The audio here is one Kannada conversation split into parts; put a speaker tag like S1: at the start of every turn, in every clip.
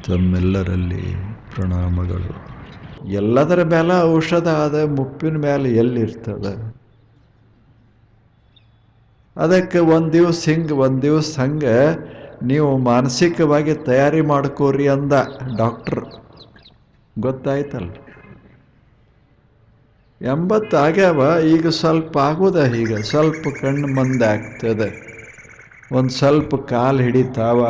S1: ತಮ್ಮೆಲ್ಲರಲ್ಲಿ ಪ್ರಣಾಮಗಳು. ಎಲ್ಲದರ ಮೇಲೆ ಔಷಧ ಅದ, ಮುಪ್ಪಿನ ಮೇಲೆ ಎಲ್ಲಿರ್ತದ? ಅದಕ್ಕೆ ಒಂದು ದಿವಸ ಹಿಂಗೆ ಒಂದು ದಿವಸ ಹಂಗೆ ನೀವು ಮಾನಸಿಕವಾಗಿ ತಯಾರಿ ಮಾಡ್ಕೋರಿ ಅಂದ ಡಾಕ್ಟ್ರ್. ಗೊತ್ತಾಯ್ತಲ್ಲ, 80 ಆಗ್ಯಾವ, ಈಗ ಸ್ವಲ್ಪ ಆಗೋದ, ಈಗ ಸ್ವಲ್ಪ ಕಣ್ಣು ಮಂದೆ ಆಗ್ತದೆ, ಒಂದು ಸ್ವಲ್ಪ ಕಾಲು ಹಿಡಿತಾವ,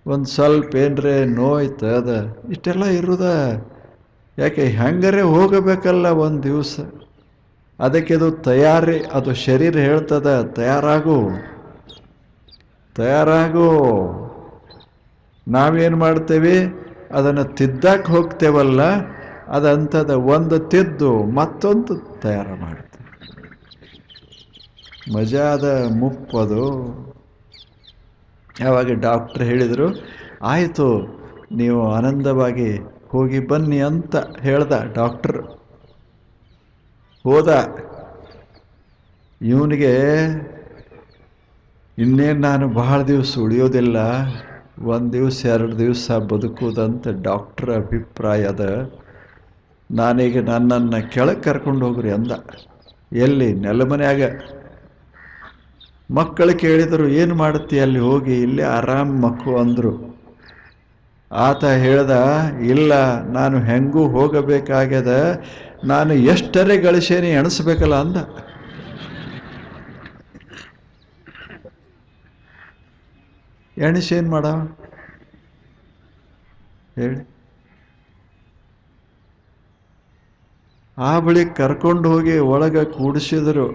S1: ಒಂದು ಸ್ವಲ್ಪ ಏನರೇ ನೋಯ್ತದ, ಇಷ್ಟೆಲ್ಲ ಇರುದ. ಯಾಕೆ ಹೆಂಗರೇ ಹೋಗಬೇಕಲ್ಲ ಒಂದು ದಿವಸ. ಅದಕ್ಕೆ ಇದು ತಯಾರಿ, ಅದು ಶರೀರ ಹೇಳ್ತದ ತಯಾರಾಗು ತಯಾರಾಗು. ನಾವೇನು ಮಾಡ್ತೇವೆ, ಅದನ್ನು ತಿದ್ದಕ್ಕೆ ಹೋಗ್ತೇವಲ್ಲ, ಅದಂಥದ್ದು ಒಂದು ತಿದ್ದು ಮತ್ತೊಂದು ತಯಾರು ಮಾಡ್ತೇವೆ. ಮಜಾದ ಮುಪ್ಪದು. ಆವಾಗ ಡಾಕ್ಟ್ರ್ ಹೇಳಿದರು, ಆಯಿತು ನೀವು ಆನಂದವಾಗಿ ಹೋಗಿ ಬನ್ನಿ ಅಂತ ಹೇಳ್ದ ಡಾಕ್ಟ್ರ್. ಹೋದ. ಇವನಿಗೆ ಇನ್ನೇನು ನಾನು ಬಹಳ ದಿವಸ ಉಳಿಯೋದಿಲ್ಲ, 1 ದಿವಸ 2 ದಿವಸ ಬದುಕುವುದಂತ ಡಾಕ್ಟ್ರ್ ಅಭಿಪ್ರಾಯದ. ನಾನೀಗ ನನ್ನನ್ನು ಕೆಳಗೆ ಕರ್ಕೊಂಡು ಹೋಗ್ರಿ ಅಂದ. ಎಲ್ಲಿ? ನೆಲಮನ್ಯಾಗ. ಮಕ್ಕಳು ಕೇಳಿದರು, ಏನು ಮಾಡುತ್ತಿ ಅಲ್ಲಿ ಹೋಗಿ? ಇಲ್ಲೇ ಆರಾಮ್ ಮಕ್ಕು ಅಂದರು. ಆತ ಹೇಳ್ದ, ಇಲ್ಲ ನಾನು ಹೆಂಗೂ ಹೋಗಬೇಕಾಗ್ಯದ, ನಾನು ಎಷ್ಟರೇ ಗಳಿಸೇನೆ ಎಣಿಸ್ಬೇಕಲ್ಲ ಅಂದ. ಎಣಿಸೇನು ಮಾಡ ಹೇಳಿ? ಆ ಬಳಿ ಕರ್ಕೊಂಡು ಹೋಗಿ ಒಳಗೆ ಕೂಡಿಸಿದರು.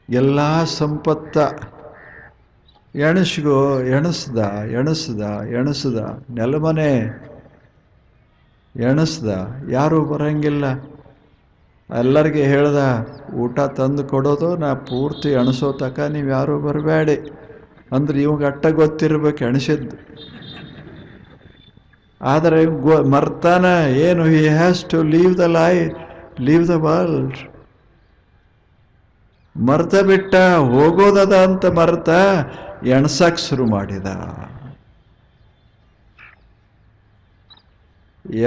S1: ಎಲ್ಲ ಸಂಪತ್ತ ಎಣಿಸ್ಗೋ, ಎಣಿಸ್ದ ಎಣಿಸ್ದ ಎಣಿಸ್ದ, ನೆಲಮನೆ ಎಣಿಸ್ದ, ಯಾರೂ ಬರಂಗಿಲ್ಲ. ಎಲ್ಲರಿಗೆ ಹೇಳ್ದ, ಊಟ ತಂದು ಕೊಡೋದು ನಾ ಪೂರ್ತಿ ಎಣಿಸೋ ತಕ ನೀವು ಯಾರೂ ಬರಬೇಡಿ ಅಂದ್ರೆ ಇವಾಗ ಅಟ್ಟ ಗೊತ್ತಿರ್ಬೇಕು ಎಣಿಸಿದ್ದು. ಆದರೆ ಮರ್ತಾನ ಏನು, he has to leave the leave the world. ಮರ್ತ ಬಿಟ್ಟ, ಹೋಗೋದದ ಅಂತ ಮರ್ತ ಎಣ್ಸಕ್ಕೆ ಶುರು ಮಾಡಿದ.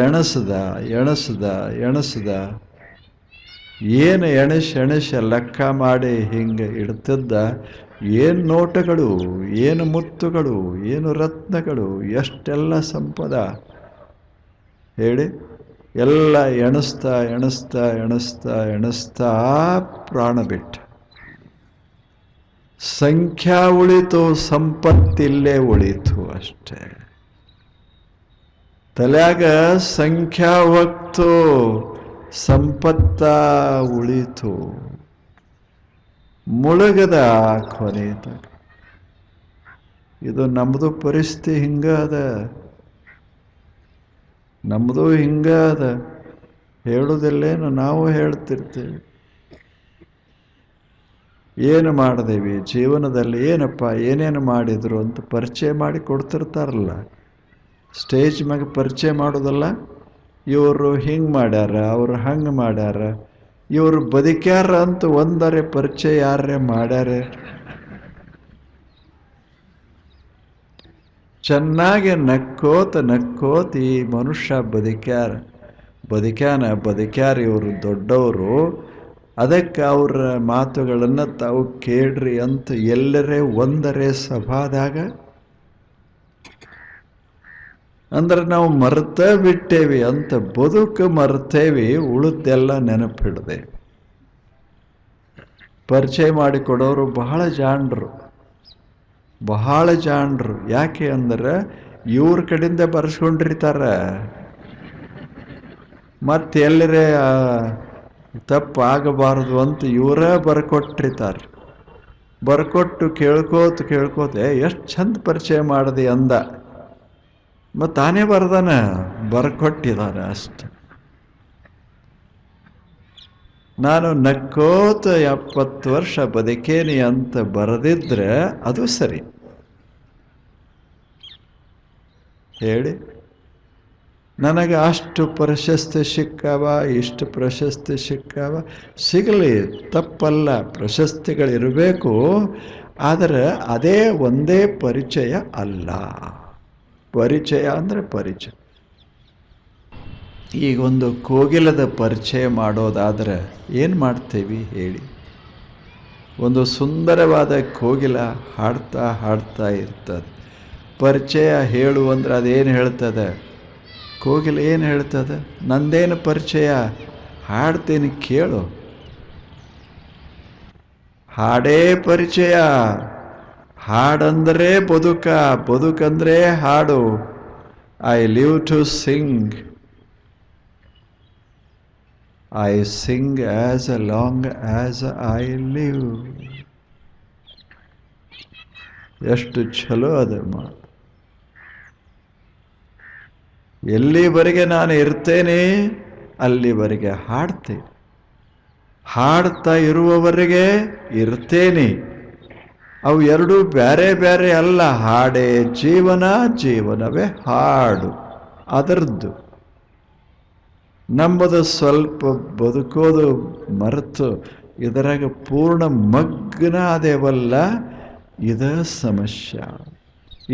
S1: ಎಣಿಸ್ದ ಎಣಿಸ್ದ ಎಣಿಸ್ದ, ಏನು ಎಣಿಸ್ ಲೆಕ್ಕ ಮಾಡಿ ಹಿಂಗೆ ಇಡ್ತಿದ್ದ. ಏನು ನೋಟಗಳು, ಏನು ಮುತ್ತುಗಳು, ಏನು ರತ್ನಗಳು, ಎಷ್ಟೆಲ್ಲ ಸಂಪದ ಹೇಳಿ. ಎಲ್ಲ ಎಣಿಸ್ತಾ ಎಣಿಸ್ತಾ ಎಣಿಸ್ತಾ ಎಣಿಸ್ತಾ ಪ್ರಾಣ ಬಿಟ್ಟ. ಸಂಖ್ಯಾ ಉಳಿತು, ಸಂಪತ್ತಿಲ್ಲೇ ಉಳಿತು ಅಷ್ಟೇ. ತಲೆಯಾಗ ಸಂಖ್ಯಾ ಹೊತ್ತು ಸಂಪತ್ತ ಉಳಿತು, ಮುಳುಗದ ಕೊನೆತ. ಇದು ನಮ್ಮದು ಪರಿಸ್ಥಿತಿ ಹಿಂಗದ, ನಮ್ಮದು ಹಿಂಗದ. ಹೇಳುವುದಿಲ್ಲೇನು? ನಾವು ಹೇಳ್ತಿರ್ತೀವಿ. ಏನು ಮಾಡಿದೇವಿ ಜೀವನದಲ್ಲಿ, ಏನಪ್ಪ ಏನೇನು ಮಾಡಿದರು ಅಂತ ಪರಿಚಯ ಮಾಡಿ ಕೊಡ್ತಿರ್ತಾರಲ್ಲ, ಸ್ಟೇಜ್ ಮ್ಯಾಗ ಪರಿಚಯ ಮಾಡೋದಲ್ಲ. ಇವರು ಹಿಂಗೆ ಮಾಡ್ಯಾರ, ಅವರು ಹಂಗೆ ಮಾಡ್ಯಾರ, ಇವರು ಬದುಕ್ಯಾರ ಅಂತ ಒಂದರೆ ಪರಿಚಯ ಯಾರೇ ಮಾಡ್ಯಾರ. ಚೆನ್ನಾಗಿ ನಕ್ಕೋತ ನಕ್ಕೋತ ಈ ಮನುಷ್ಯ ಬದುಕ್ಯಾರ ಇವರು ದೊಡ್ಡವರು, ಅದಕ್ಕೆ ಅವರ ಮಾತುಗಳನ್ನು ತಾವು ಕೇಳ್ರಿ ಅಂತ ಎಲ್ಲರೇ ಒಂದರೆ ಸಭಾದಾಗ. ಅಂದ್ರೆ ನಾವು ಮರ್ತ ಬಿಟ್ಟೇವಿ ಅಂತ, ಬದುಕು ಮರ್ತೇವಿ, ಉಳಿದೆಲ್ಲ ನೆನಪಿಡ್ದೇವಿ. ಪರಿಚಯ ಮಾಡಿಕೊಡೋರು ಬಹಳ ಜಾಣರು, ಬಹಳ ಜಾಣರು. ಯಾಕೆ ಅಂದ್ರೆ ಇವ್ರ ಕಡೆಯಿಂದ ಬರ್ಸ್ಕೊಂಡಿರ್ತಾರ, ಮತ್ತೆ ಎಲ್ಲರೇ ತಪ್ಪಾಗಬಾರದು ಅಂತ ಇವರ ಬರ್ಕೊಟ್ಟಿರ್ತಾರೆ. ಬರ್ಕೊಟ್ಟು ಕೇಳ್ಕೋತ ಎಷ್ಟು ಚಂದ ಪರಿಚಯ ಮಾಡಿದೆ ಅಂದ. ಮತ್ತು ತಾನೇ ಬರ್ದಾನ, ಬರ್ಕೊಟ್ಟಿದ್ದಾನೆ ಅಷ್ಟೆ. ನಾನು ನಕ್ಕೋತ 70 ವರ್ಷ ಬದುಕೇನಿ ಅಂತ ಬರೆದಿದ್ರೆ ಅದು ಸರಿ ಹೇಳಿ. ನನಗೆ ಅಷ್ಟು ಪ್ರಶಸ್ತಿ ಸಿಕ್ಕಾವ, ಇಷ್ಟು ಪ್ರಶಸ್ತಿ ಸಿಕ್ಕಾವ, ಸಿಗಲಿ ತಪ್ಪಲ್ಲ, ಪ್ರಶಸ್ತಿಗಳಿರಬೇಕು. ಆದರೆ ಅದೇ ಒಂದೇ ಪರಿಚಯ ಅಲ್ಲ. ಪರಿಚಯ ಅಂದರೆ ಪರಿಚಯ. ಈಗ ಒಂದು ಕೋಗಿಲದ ಪರಿಚಯ ಮಾಡೋದಾದ್ರೆ ಏನು ಮಾಡ್ತೇವೆ ಹೇಳಿ? ಒಂದು ಸುಂದರವಾದ ಕೋಗಿಲ ಹಾಡ್ತಾ ಹಾಡ್ತಾ ಇರ್ತದೆ. ಪರಿಚಯ ಹೇಳು ಅಂದ್ರೆ ಅದೇನು ಹೇಳ್ತದೆ? ಕೋಗಿಲ ಏನು ಹೇಳ್ತದೆ? ನಂದೇನು ಪರಿಚಯ, ಹಾಡ್ತೀನಿ ಕೇಳು. ಹಾಡೇ ಪರಿಚಯ. ಹಾಡಂದರೆ ಬದುಕಂದ್ರೆ ಹಾಡು. I live to sing, I sing as long as I live. ಎಷ್ಟು ಚಲೋ ಅದು ಮಾತು. ಎಲ್ಲಿವರೆಗೆ ನಾನು ಇರ್ತೇನೆ ಅಲ್ಲಿವರೆಗೆ ಹಾಡ್ತೇನೆ, ಹಾಡ್ತಾ ಇರುವವರೆಗೆ ಇರ್ತೇನೆ. ಅವು ಎರಡೂ ಬೇರೆ ಬೇರೆ ಅಲ್ಲ. ಹಾಡೇ ಜೀವನ, ಜೀವನವೇ ಹಾಡು. ಅದರದ್ದು ನಮ್ಮದು ಸ್ವಲ್ಪ ಬದುಕೋದು ಮರೆತು ಇದರಾಗ ಪೂರ್ಣ ಮಗ್ನ ಆದೇವಲ್ಲ, ಇದ ಸಮಸ್ಯೆ.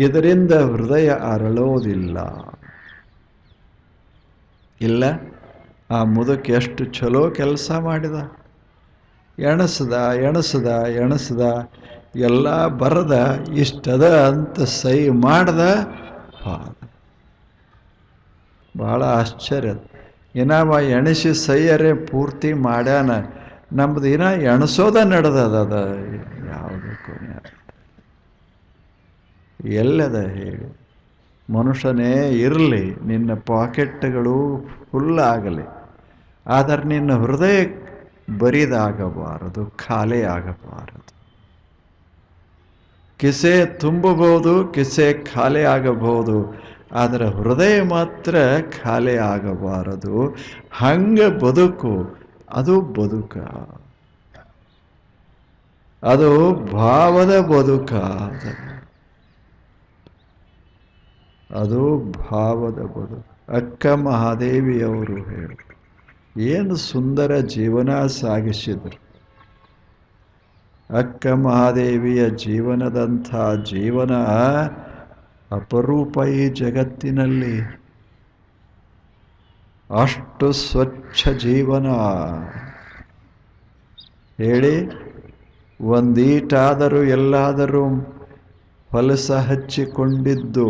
S1: ಇದರಿಂದ ಹೃದಯ ಅರಳೋದಿಲ್ಲ. ಇಲ್ಲ, ಆ ಮುದುಕ ಎಷ್ಟು ಚಲೋ ಕೆಲಸ ಮಾಡಿದ. ಎಣಸ್ದ ಎಲ್ಲ ಬರದ ಇಷ್ಟದ ಅಂತ ಸೈ ಮಾಡ್ದ. ಬಹಳ ಆಶ್ಚರ್ಯ. ಇನ್ನಾವ ಎಣಿಸಿ ಸೈಯರೇ ಪೂರ್ತಿ ಮಾಡ್ಯಾನ. ನಮ್ದು ಇನ್ನ ಎಣಸೋದ ನಡೆದದ. ಯಾವುದಕ್ಕೂ ಎಲ್ಲದ ಹೇಳಿ? ಮನುಷ್ಯನೇ ಇರಲಿ, ನಿನ್ನ ಪಾಕೆಟ್ಗಳು ಫುಲ್ ಆಗಲಿ, ಆದರೆ ನಿನ್ನ ಹೃದಯ ಬರಿದಾಗಬಾರದು, ಖಾಲಿ ಆಗಬಾರದು. ಕಿಸೆ ತುಂಬಬಹುದು, ಕಿಸೆ ಖಾಲಿ ಆಗಬಹುದು, ಆದರೆ ಹೃದಯ ಮಾತ್ರ ಖಾಲಿ ಆಗಬಾರದು. ಹಂಗ ಬದುಕು. ಅದು ಬದುಕ, ಅದು ಭಾವದ ಬದುಕ. ಅದು ಭಾವದ ಬದುಕು. ಅಕ್ಕ ಮಹಾದೇವಿಯವರು ಹೇಳಿ ಏನು ಸುಂದರ ಜೀವನ ಸಾಗಿಸಿದರು. ಅಕ್ಕ ಮಹಾದೇವಿಯ ಜೀವನದಂಥ ಜೀವನ ಅಪರೂಪ ಈ ಜಗತ್ತಿನಲ್ಲಿ. ಅಷ್ಟು ಸ್ವಚ್ಛ ಜೀವನ ಹೇಳಿ. ಒಂದೀಟಾದರೂ ಎಲ್ಲಾದರೂ ಹೊಲಸ ಹಚ್ಚಿಕೊಂಡಿದ್ದು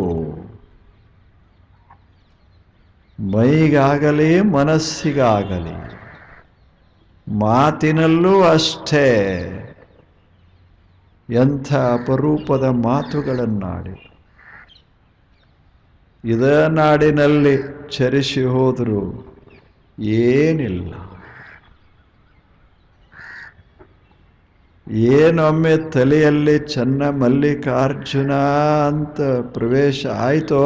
S1: ಮೈಗಾಗಲಿ ಮನಸ್ಸಿಗಾಗಲಿ, ಮಾತಿನಲ್ಲೂ ಅಷ್ಟೇ. ಎಂಥ ಅಪರೂಪದ ಮಾತುಗಳನ್ನಾಡಿ ಇದ ನಾಡಿನಲ್ಲಿ ಚರಿಸಿ ಹೋದರೂ ಏನಿಲ್ಲ. ಏನೊಮ್ಮೆ ತಲೆಯಲ್ಲಿ ಚನ್ನ ಮಲ್ಲಿಕಾರ್ಜುನ ಅಂತ ಪ್ರವೇಶ ಆಯಿತೋ,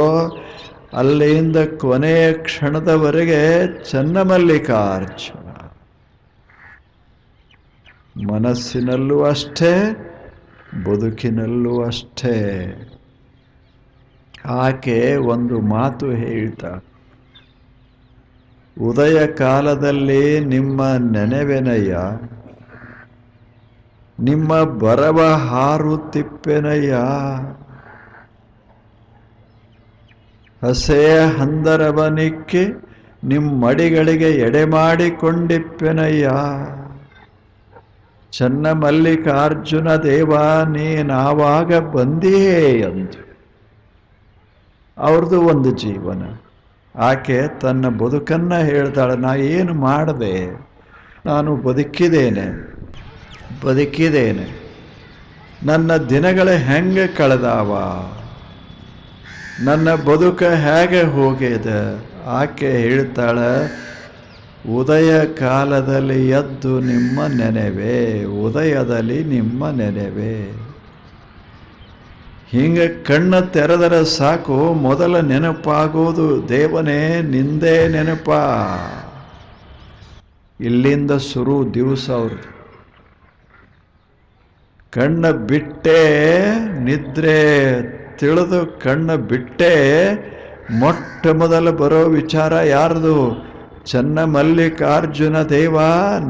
S1: ಅಲ್ಲಿಂದ ಕೊನೆಯ ಕ್ಷಣದವರೆಗೆ ಚನ್ನಮಲ್ಲಿಕಾರ್ಜುನ. ಮನಸ್ಸಿನಲ್ಲೂ ಅಷ್ಟೇ, ಬದುಕಿನಲ್ಲೂ ಅಷ್ಟೇ. ಆಕೆ ಒಂದು ಮಾತು ಹೇಳ್ತಾಳೆ, ಉದಯ ಕಾಲದಲ್ಲಿ ನಿಮ್ಮ ನೆನೆವೆನಯ್ಯ, ನಿಮ್ಮ ಬರವ ಹಾರುತ್ತಿಪ್ಪೆನಯ್ಯ, ಹಸೆ ಹಂದರವನಿಕ್ಕೆ ನಿಮ್ಮಡಿಗಳಿಗೆ ಎಡೆ ಮಾಡಿಕೊಂಡಿಪ್ಪೆನಯ್ಯ. ಚನ್ನಮಲ್ಲಿಕಾರ್ಜುನ ದೇವ ನೀನಾವಾಗ ಬಂದಿಯೇ ಎಂದು. ಅವ್ರದ್ದು ಒಂದು ಜೀವನ. ಆಕೆ ತನ್ನ ಬದುಕನ್ನ ಹೇಳ್ತಾಳೆ, ನಾ ಏನು ಮಾಡಿದೆ? ನಾನು ಬದುಕಿದ್ದೇನೆ. ನನ್ನ ದಿನಗಳ ಹೆಂಗೆ ಕಳೆದಾವ, ನನ್ನ ಬದುಕ ಹೇಗೆ ಹೋಗಿದೆ? ಆಕೆ ಹೇಳ್ತಾಳೆ, ಉದಯ ಕಾಲದಲ್ಲಿ ಎದ್ದು ನಿಮ್ಮ ನೆನೆವೆ, ಉದಯದಲ್ಲಿ ನಿಮ್ಮ ನೆನೆವೆ. ಹಿಂಗೆ ಕಣ್ಣು ತೆರೆದರೆ ಸಾಕು, ಮೊದಲ ನೆನಪಾಗೋದು ದೇವನೇ ನಿಂದೇ ನೆನಪ. ಇಲ್ಲಿಂದ ಶುರು ದಿವಸ ಅವ್ರದ್ದು. ಕಣ್ಣ ಬಿಟ್ಟೆ ನಿದ್ರೆ ತಿಳಿದು ಕಣ್ಣ ಬಿಟ್ಟೆ ಮೊಟ್ಟ ಮೊದಲು ಬರೋ ವಿಚಾರ ಯಾರ್ದು? ಚನ್ನಮಲ್ಲಿಕಾರ್ಜುನ ದೇವ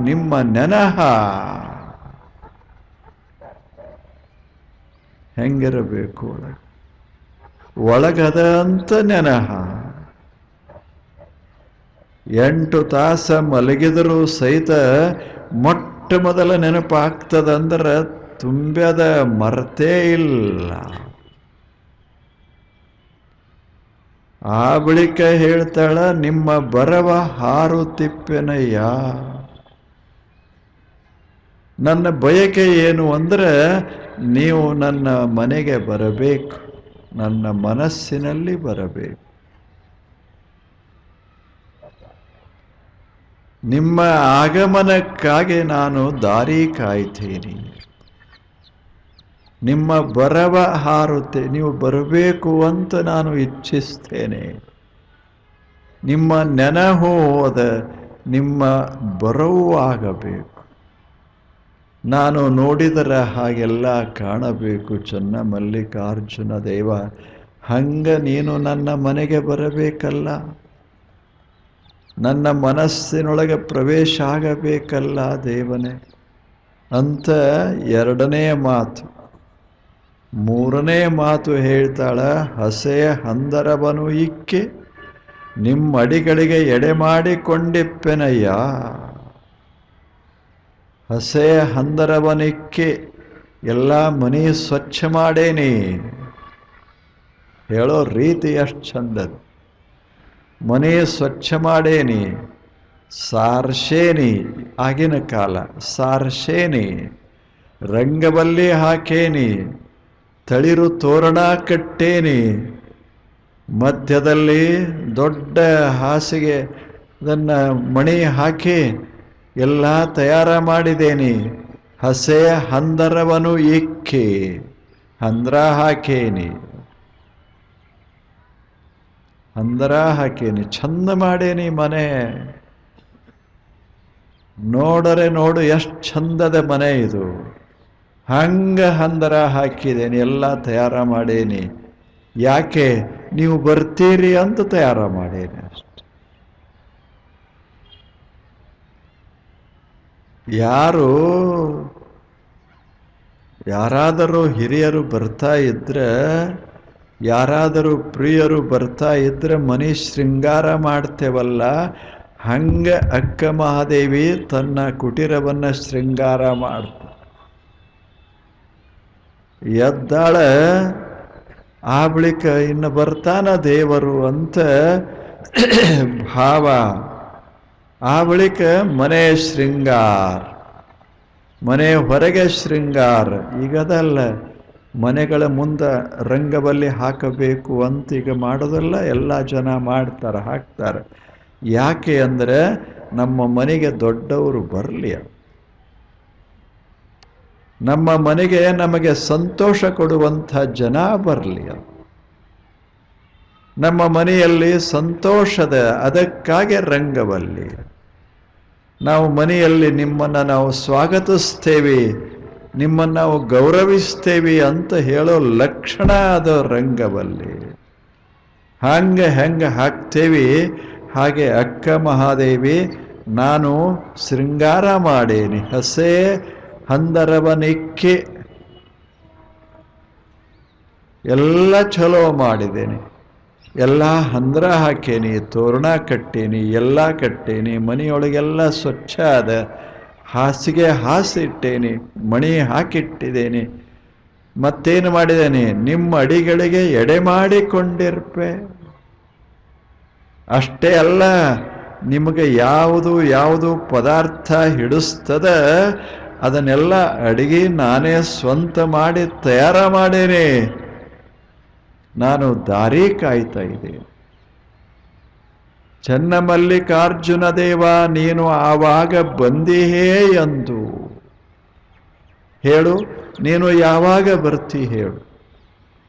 S1: ನಿಮ್ಮ ನೆನಹ. ಹೆಂಗಿರಬೇಕು? ಒಳಗದ ಅಂತ ನೆನಹ. 8 ತಾಸ ಮಲಗಿದರೂ ಸಹಿತ ಮೊಟ್ಟ ಮೊದಲ ನೆನಪಾಗ್ತದಂದ್ರೆ ತುಂಬ್ಯದ ಮರ್ತೇ ಇಲ್ಲ. ಆ ಬಳಿಕ ಹೇಳ್ತಾಳ, ನಿಮ್ಮ ಬರವ ಹಾರುತ್ತಿಪ್ಪೆನಯ್ಯ. ನನ್ನ ಬಯಕೆ ಏನು ಅಂದ್ರೆ ನೀವು ನನ್ನ ಮನೆಗೆ ಬರಬೇಕು, ನನ್ನ ಮನಸ್ಸಿನಲ್ಲಿ ಬರಬೇಕು. ನಿಮ್ಮ ಆಗಮನಕ್ಕಾಗಿ ನಾನು ದಾರಿ ಕಾಯ್ತೀನಿ. ನಿಮ್ಮ ಬರವ ಹಾರುತ್ತೆ, ನೀವು ಬರಬೇಕು ಅಂತ ನಾನು ಇಚ್ಛಿಸ್ತೇನೆ. ನಿಮ್ಮ ನೆನಹು ಹೋದ, ನಿಮ್ಮ ಬರವೂ ಆಗಬೇಕು. ನಾನು ನೋಡಿದರೆ ಹಾಗೆಲ್ಲ ಕಾಣಬೇಕು ಚೆನ್ನ ಮಲ್ಲಿಕಾರ್ಜುನ ದೇವ. ಹಂಗ ನೀನು ನನ್ನ ಮನೆಗೆ ಬರಬೇಕಲ್ಲ, ನನ್ನ ಮನಸ್ಸಿನೊಳಗೆ ಪ್ರವೇಶ ಆಗಬೇಕಲ್ಲ ದೇವನೇ ಅಂತ 2ನೇ ಮಾತು. 3ನೇ ಮಾತು ಹೇಳ್ತಾಳ, ಹಸೆಯ ಹಂದರವನು ಇಕ್ಕೆ ನಿಮ್ಮ ಅಡಿಗಳಿಗೆ ಎಡೆ ಮಾಡಿಕೊಂಡಿಪ್ಪೆನಯ್ಯ. ಹಸೆಯ ಹಂದರವನಿಕ್ಕೆ ಎಲ್ಲ ಮನೆ ಸ್ವಚ್ಛ ಮಾಡೇನಿ. ಹೇಳೋ ರೀತಿ ಎಷ್ಟು ಚಂದದ. ಮನೆ ಸ್ವಚ್ಛ ಮಾಡೇನಿ, ಸಾರ್ಸೇನಿ, ಆಗಿನ ಕಾಲ ಸಾರ್ಸೇನಿ, ರಂಗಬಲ್ಲಿ ಹಾಕೇನಿ, ತಳಿರು ತೋರಣ ಕಟ್ಟೇನಿ, ಮಧ್ಯದಲ್ಲಿ ದೊಡ್ಡ ಹಾಸಿಗೆ ಅದನ್ನು ಮಣಿ ಹಾಕಿ ಎಲ್ಲ ತಯಾರ ಮಾಡಿದೇನಿ. ಹಸೆ ಹಂದರವನು ಇಕ್ಕಿ ಹಂದ್ರ ಹಾಕೇನಿ, ಹಂದರ ಹಾಕೇನಿ, ಚಂದ ಮಾಡೇನಿ ಮನೆ. ನೋಡರೆ ನೋಡು ಎಷ್ಟು ಚಂದದ ಮನೆ ಇದು. ಹಂಗ ಹಂದರ ಹಾಕಿದೇನಿ, ಎಲ್ಲ ತಯಾರ ಮಾಡೇನಿ. ಯಾಕೆ? ನೀವು ಬರ್ತೀರಿ ಅಂತ ತಯಾರ ಮಾಡೇನಿ ಅಷ್ಟೆ. ಯಾರಾದರೂ ಹಿರಿಯರು ಬರ್ತಾ ಇದ್ರೆ, ಯಾರಾದರೂ ಪ್ರಿಯರು ಬರ್ತಾ ಇದ್ರೆ ಮನೆ ಶೃಂಗಾರ ಮಾಡ್ತೇವಲ್ಲ, ಹಂಗ ಅಕ್ಕ ಮಹಾದೇವಿ ತನ್ನ ಕುಟೀರವನ್ನು ಶೃಂಗಾರ ಮಾಡ್ತ ಎದ್ದಾಳ. ಆ ಬಳಿಕ ಇನ್ನು ಬರ್ತಾನ ದೇವರು ಅಂತ ಭಾವ. ಆ ಬಳಿಕ ಮನೆ ಶೃಂಗಾರ, ಮನೆ ಹೊರಗೆ ಶೃಂಗಾರ. ಈಗದಲ್ಲ, ಮನೆಗಳ ಮುಂದೆ ರಂಗಬಲ್ಲಿ ಹಾಕಬೇಕು ಅಂತ ಈಗ ಮಾಡೋದಲ್ಲ, ಎಲ್ಲ ಜನ ಮಾಡ್ತಾರೆ, ಹಾಕ್ತಾರೆ. ಯಾಕೆ ಅಂದರೆ ನಮ್ಮ ಮನೆಗೆ ದೊಡ್ಡವರು ಬರಲಿ, ನಮ್ಮ ಮನೆಗೆ ನಮಗೆ ಸಂತೋಷ ಕೊಡುವಂಥ ಜನ ಬರಲಿ, ನಮ್ಮ ಮನೆಯಲ್ಲಿ ಸಂತೋಷದ, ಅದಕ್ಕಾಗಿ ರಂಗಬಲ್ಲಿ. ನಾವು ಮನೆಯಲ್ಲಿ ನಿಮ್ಮನ್ನು ನಾವು ಸ್ವಾಗತಿಸ್ತೇವೆ, ನಿಮ್ಮನ್ನು ನಾವು ಗೌರವಿಸ್ತೇವೆ ಅಂತ ಹೇಳೋ ಲಕ್ಷಣ ಅದು ರಂಗಬಲ್ಲಿ. ಹೆಂಗೆ ಹಾಕ್ತೇವೆ ಹಾಗೆ ಅಕ್ಕ ಮಹಾದೇವಿ ನಾನು ಶೃಂಗಾರ ಮಾಡೇನಿ, ಹಸೆ ಹಂದರವನಿಕ್ಕೆ ಎಲ್ಲ ಚಲೋ ಮಾಡಿದ್ದೇನೆ, ಎಲ್ಲ ಹಂದ್ರ ಹಾಕೇನಿ, ತೋರಣ ಕಟ್ಟೇನಿ, ಎಲ್ಲ ಕಟ್ಟೇನಿ, ಮನೆಯೊಳಗೆಲ್ಲ ಸ್ವಚ್ಛ ಅದ, ಹಾಸಿಗೆ ಹಾಸಿಟ್ಟೇನಿ, ಮಣಿ ಹಾಕಿಟ್ಟಿದ್ದೇನೆ. ಮತ್ತೇನು ಮಾಡಿದ್ದೇನೆ? ನಿಮ್ಮ ಅಡಿಗಳಿಗೆ ಎಡೆ ಮಾಡಿಕೊಂಡಿರ್ಪೆ. ಅಷ್ಟೇ ಅಲ್ಲ, ನಿಮಗೆ ಯಾವುದು ಪದಾರ್ಥ ಹಿಡಿಸ್ತದ ಅದನ್ನೆಲ್ಲ ಅಡಿಗೆ ನಾನೇ ಸ್ವಂತ ಮಾಡಿ ತಯಾರ ಮಾಡೇನೆ. ನಾನು ದಾರಿ ಕಾಯ್ತಾ ಇದ್ದೇನೆ. ಚನ್ನಮಲ್ಲಿಕಾರ್ಜುನ ದೇವ, ನೀನು ಆವಾಗ ಬಂದಿಹೇ ಎಂದು ಹೇಳು. ನೀನು ಯಾವಾಗ ಬರ್ತಿ ಹೇಳು.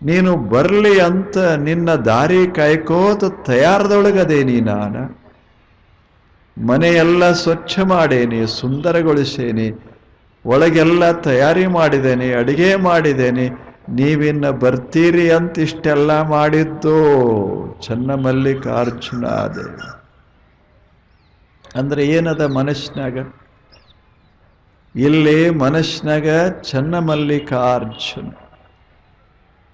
S1: ನೀನು ಬರಲಿ ಅಂತ ನಿನ್ನ ದಾರಿ ಕಾಯ್ಕೋತ ತಯಾರದೊಳಗದೇನಿ. ನಾನು ಮನೆಯೆಲ್ಲ ಸ್ವಚ್ಛ ಮಾಡೇನಿ, ಸುಂದರಗೊಳಿಸೇನಿ, ಒಳಗೆಲ್ಲ ತಯಾರಿ ಮಾಡಿದ್ದೇನೆ, ಅಡಿಗೆ ಮಾಡಿದ್ದೇನೆ. ನೀವಿನ್ನ ಬರ್ತೀರಿ ಅಂತ ಇಷ್ಟೆಲ್ಲ ಮಾಡಿದ್ದು ಚನ್ನಮಲ್ಲಿಕಾರ್ಜುನ ದೇವ. ಅಂದ್ರೆ ಏನದ ಮನಸ್ಸಿನಾಗ? ಇಲ್ಲಿ ಮನಸ್ಸಿನಾಗ ಚನ್ನಮಲ್ಲಿಕಾರ್ಜುನ.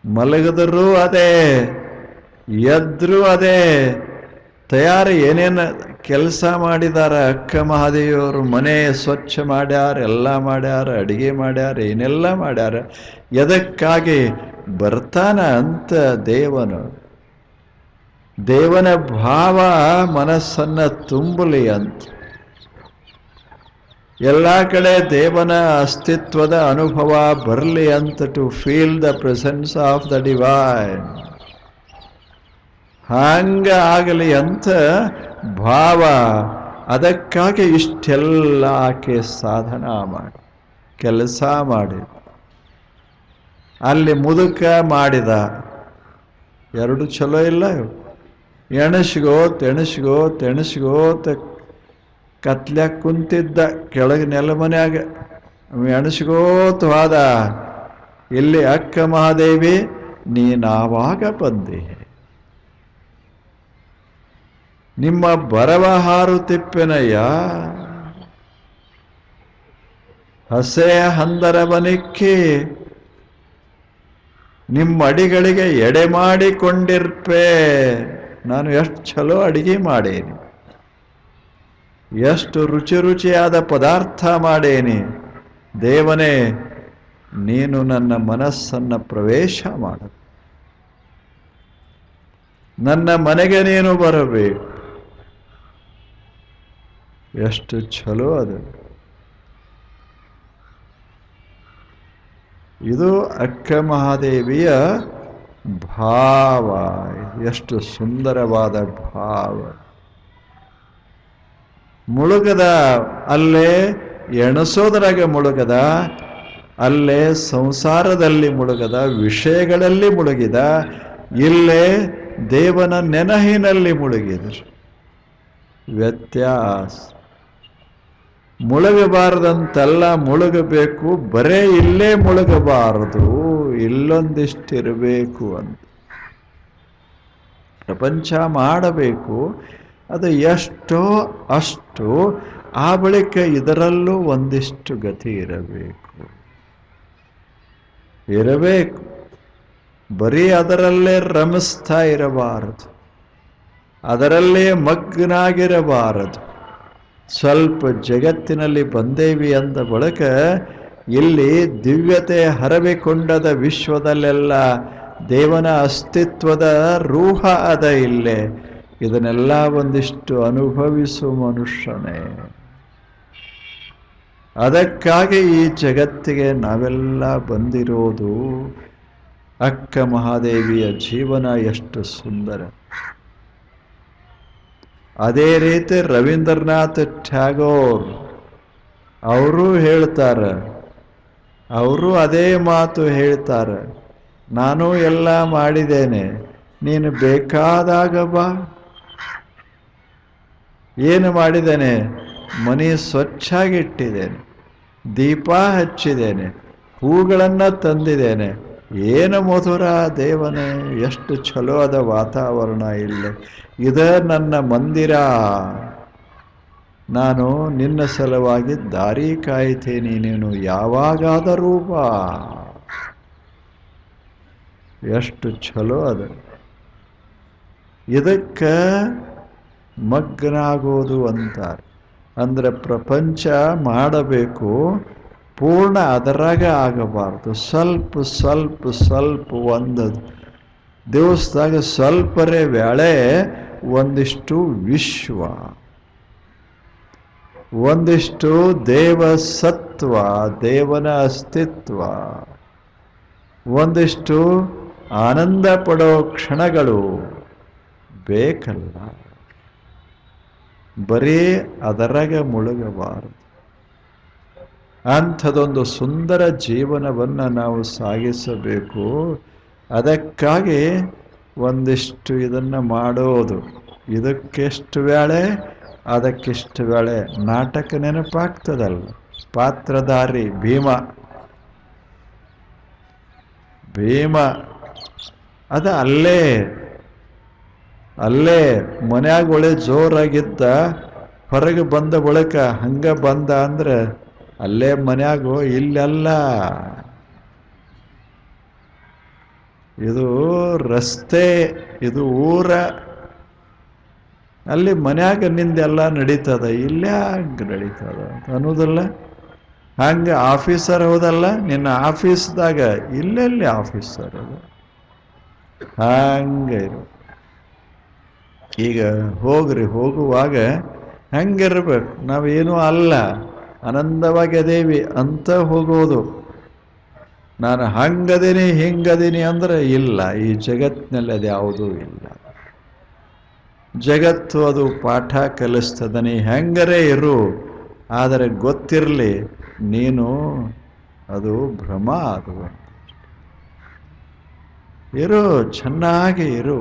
S1: ಮಲಗಿದರೂ ಅದೇ, ಎದ್ರು ಅದೇ ತಯಾರು. ಏನೇನು ಕೆಲಸ ಮಾಡಿದಾರ ಅಕ್ಕ ಮಹಾದೇವಿಯವರು, ಮನೆ ಸ್ವಚ್ಛ ಮಾಡ್ಯಾರ, ಎಲ್ಲ ಮಾಡ್ಯಾರ, ಅಡಿಗೆ ಮಾಡ್ಯಾರ, ಏನೆಲ್ಲ ಮಾಡ್ಯಾರ. ಎದಕ್ಕಾಗಿ ಬರ್ತಾನ ಅಂತ ದೇವನ ಭಾವ ಮನಸ್ಸನ್ನ ತುಂಬಲಿ ಅಂತ. ಎಲ್ಲ ಕಡೆ ದೇವನ ಅಸ್ತಿತ್ವದ ಅನುಭವ ಬರಲಿ ಅಂತ, to feel the presence of the divine. ಹಂಗ ಆಗಲಿ ಅಂತ ಭಾವ. ಅದಕ್ಕಾಗಿ ಇಷ್ಟೆಲ್ಲ ಆಕೆ ಸಾಧನ ಮಾಡಿ ಕೆಲಸ ಮಾಡಿ. ಅಲ್ಲಿ ಮುದುಕ ಮಾಡಿದ ಎರಡು ಚಲೋ ಇಲ್ಲ. ಎಣಸ್ಗೋತ ಕತ್ಲ್ಯಾಗ ಕುಂತಿದ್ದ ಕೆಳಗೆ ನೆಲಮನ್ಯಾಗ ಎಣಸ್ಗೋತ ಹೋದ. ಇಲ್ಲಿ ಅಕ್ಕ ಮಹಾದೇವಿ ನೀನಾವಾಗ ಬಂದೆ, ನಿಮ್ಮ ಬರವ ಹಾರು ತಿಪ್ಪೆನಯ್ಯ, ಹಸೆ ಹಂದರವನಿಕ್ಕಿ ನಿಮ್ಮ ಅಡಿಗಳಿಗೆ ಎಡೆ ಮಾಡಿಕೊಂಡಿರ್ಪೆ. ನಾನು ಎಷ್ಟು ಚಲೋ ಅಡಿಗೆ ಮಾಡೇನಿ, ಎಷ್ಟು ರುಚಿಯಾದ ಪದಾರ್ಥ ಮಾಡೇನಿ. ದೇವನೇ, ನೀನು ನನ್ನ ಮನಸ್ಸನ್ನು ಪ್ರವೇಶ ಮಾಡು, ನನ್ನ ಮನೆಗೆ ನೀನು ಬರಬೇಕು. ಎಷ್ಟು ಚಲೋ ಅದು. ಇದು ಅಕ್ಕ ಮಹಾದೇವಿಯ ಭಾವ. ಎಷ್ಟು ಸುಂದರವಾದ ಭಾವ. ಮುಳುಗದ, ಅಲ್ಲೇ ಎಣಸೋದ್ರಾಗ ಮುಳುಗದ, ಅಲ್ಲೇ ಸಂಸಾರದಲ್ಲಿ ಮುಳುಗದ, ವಿಷಯಗಳಲ್ಲಿ ಮುಳುಗಿದ, ಇಲ್ಲೇ ದೇವನ ನೆನಹಿನಲ್ಲಿ ಮುಳುಗಿದರು. ವ್ಯತ್ಯಾಸ. ಮುಳುಗಬಾರದಂತೆಲ್ಲ ಮುಳುಗಬೇಕು, ಬರೇ ಇಲ್ಲೇ ಮುಳುಗಬಾರದು, ಇಲ್ಲೊಂದಿಷ್ಟಿರಬೇಕು ಅಂತ. ಪ್ರಪಂಚ ಮಾಡಬೇಕು, ಅದು ಎಷ್ಟೋ ಅಷ್ಟು. ಆ ಬಳಿಕ ಇದರಲ್ಲೂ ಒಂದಿಷ್ಟು ಗತಿ ಇರಬೇಕು. ಬರೀ ಅದರಲ್ಲೇ ರಮಿಸ್ತಾ ಇರಬಾರದು, ಅದರಲ್ಲೇ ಮಗ್ನಾಗಿರಬಾರದು. ಸ್ವಲ್ಪ ಜಗತ್ತಿನಲ್ಲಿ ಬಂದೇವಿ ಅಂದ ಬಳಿಕ ಇಲ್ಲಿ ದಿವ್ಯತೆ ಹರವಿಕೊಂಡದ ವಿಶ್ವದಲ್ಲೆಲ್ಲ ದೇವನ ಅಸ್ತಿತ್ವದ ರೂಹ ಅದ ಇಲ್ಲೇ. ಇದನ್ನೆಲ್ಲ ಒಂದಿಷ್ಟು ಅನುಭವಿಸುವ ಮನುಷ್ಯನೇ. ಅದಕ್ಕಾಗಿ ಈ ಜಗತ್ತಿಗೆ ನಾವೆಲ್ಲ ಬಂದಿರೋದು. ಅಕ್ಕ ಮಹಾದೇವಿಯ ಜೀವನ ಎಷ್ಟು ಸುಂದರ. ಅದೇ ರೀತಿ ರವೀಂದ್ರನಾಥ್ ಟ್ಯಾಗೋರ್ ಅವರು ಹೇಳ್ತಾರೆ, ಅವರು ಅದೇ ಮಾತು ಹೇಳ್ತಾರೆ, ನಾನು ಎಲ್ಲ ಮಾಡಿದ್ದೇನೆ, ನೀನು ಬೇಕಾದಾಗ ಬಾ. ಏನು ಮಾಡಿದ್ದೇನೆ? ಮನೆ ಸ್ವಚ್ಛಾಗಿಟ್ಟಿದ್ದೇನೆ, ದೀಪ ಹಚ್ಚಿದ್ದೇನೆ, ಹೂಗಳನ್ನು ತಂದಿದ್ದೇನೆ. ಏನು ಮಧುರ ದೇವನೇ, ಎಷ್ಟು ಚಲೋ ಅದ ವಾತಾವರಣ ಇಲ್ಲ. ಇದ ನನ್ನ ಮಂದಿರ, ನಾನು ನಿನ್ನ ಸಲುವಾಗಿ ದಾರಿ ಕಾಯ್ತೇನೆ, ನೀನು ಯಾವಾಗಾದರೂ ಬಾ. ಎಷ್ಟು ಚಲೋ ಅದ. ಇದಕ್ಕೆ ಮಗ್ನಾಗೋದು ಅಂತಾರೆ. ಅಂದ್ರೆ ಪ್ರಪಂಚ ಮಾಡಬೇಕು, ಪೂರ್ಣ ಅದರಾಗ ಆಗಬಾರ್ದು. ಸ್ವಲ್ಪ ಸ್ವಲ್ಪ ಸ್ವಲ್ಪ ಒಂದು ದಿವಸದಾಗ ಸ್ವಲ್ಪರೇ ವೇಳೆ ಒಂದಿಷ್ಟು ವಿಶ್ವ, ಒಂದಿಷ್ಟು ದೇವ ಸತ್ವ, ದೇವನ ಅಸ್ತಿತ್ವ, ಒಂದಿಷ್ಟು ಆನಂದ ಪಡೋ ಕ್ಷಣಗಳು ಬೇಕಲ್ಲ. ಬರೀ ಅದರಾಗ ಮುಳುಗಬಾರದು. ಅಂಥದೊಂದು ಸುಂದರ ಜೀವನವನ್ನು ನಾವು ಸಾಗಿಸಬೇಕು. ಅದಕ್ಕಾಗಿ ಒಂದಿಷ್ಟು ಇದನ್ನು ಮಾಡೋದು. ಇದಕ್ಕೆಷ್ಟು ವೇಳೆ, ಅದಕ್ಕಿಷ್ಟು ವೇಳೆ. ನಾಟಕ ನೆನಪಾಗ್ತದಲ್ಲ, ಪಾತ್ರಧಾರಿ ಭೀಮ ಅದ ಅಲ್ಲೇ ಮನ್ಯಾಗ ಒಳ್ಳೆ ಜೋರಾಗಿದ್ದ, ಹೊರಗೆ ಬಂದ ಬಳಿಕ ಹಂಗ ಬಂದ ಅಂದ್ರೆ ಅಲ್ಲೇ ಮನ್ಯಾಗೋ, ಇಲ್ಲೆಲ್ಲ ಇದು ರಸ್ತೆ, ಇದು ಊರ. ಅಲ್ಲಿ ಮನ್ಯಾಗ ನಿಂದೆಲ್ಲ ನಡೀತದ, ಇಲ್ಲೇ ಹಂಗೆ ನಡೀತದ ಅನ್ನೋದಲ್ಲ. ಹಂಗೆ ಆಫೀಸರ್ ಹೋದಲ್ಲ, ನಿನ್ನ ಆಫೀಸ್ದಾಗ ಇಲ್ಲೆಲ್ಲಿ ಆಫೀಸರ್ ಅದು ಹಂಗೆ ಇರು. ಈಗ ಹೋಗ್ರಿ, ಹೋಗುವಾಗ ಹಂಗಿರ್ಬೇಕು, ನಾವೇನೂ ಅಲ್ಲ, ಆನಂದವಾಗಿ ಅದೇವಿ ಅಂತ ಹೋಗೋದು. ನಾನು ಹಂಗದೀನಿ ಹಿಂಗದೀನಿ ಅಂದ್ರೆ ಇಲ್ಲ, ಈ ಜಗತ್ತಿನಲ್ಲಿ ಅದು ಯಾವುದೂ ಇಲ್ಲ. ಜಗತ್ತು ಅದು ಪಾಠ ಕಲಿಸ್ತದ. ನೀ ಹೆಂಗರೇ ಇರು, ಆದರೆ ಗೊತ್ತಿರಲಿ ನೀನು ಅದು ಭ್ರಮ. ಅದು ಇರು, ಚೆನ್ನಾಗಿ ಇರು,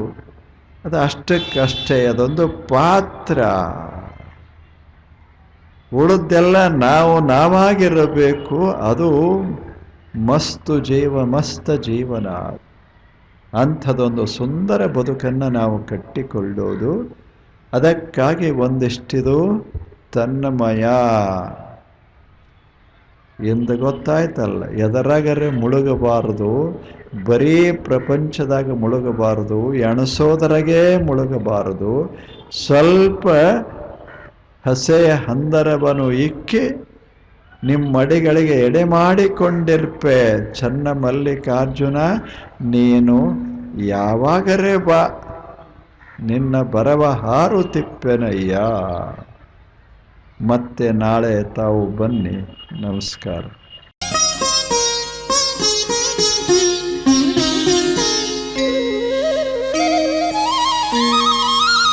S1: ಅದು ಅಷ್ಟಕ್ಕಷ್ಟೇ, ಅದೊಂದು ಪಾತ್ರ. ಉಳಿದೆಲ್ಲ ನಾವು ನಾವಾಗಿರಬೇಕು. ಅದು ಮಸ್ತ ಜೀವನ. ಅಂಥದ್ದೊಂದು ಸುಂದರ ಬದುಕನ್ನು ನಾವು ಕಟ್ಟಿಕೊಳ್ಳೋದು. ಅದಕ್ಕಾಗಿ ಒಂದಿಷ್ಟಿದು ತನ್ಮಯ ಎಂದು ಗೊತ್ತಾಯ್ತಲ್ಲ. ಎದರಾಗರೆ ಮುಳುಗಬಾರದು, ಬರೀ ಪ್ರಪಂಚದಾಗ ಮುಳುಗಬಾರದು, ಎಣಸೋದರಾಗೆ ಮುಳುಗಬಾರದು. ಸ್ವಲ್ಪ ಹಸೆಯ ಹಂದರವನು ಇಕ್ಕಿ ನಿಮ್ಮಡಿಗಳಿಗೆ ಎಡೆ ಮಾಡಿಕೊಂಡಿರ್ಪೆ. ಚನ್ನ ಮಲ್ಲಿಕಾರ್ಜುನ, ನೀನು ಯಾವಾಗರೇ ಬಾ, ನಿನ್ನ ಬರವ ಹಾರುತ್ತಿಪ್ಪೆನಯ್ಯ. ಮತ್ತೆ ನಾಳೆ ತಾವು ಬನ್ನಿ. ನಮಸ್ಕಾರ.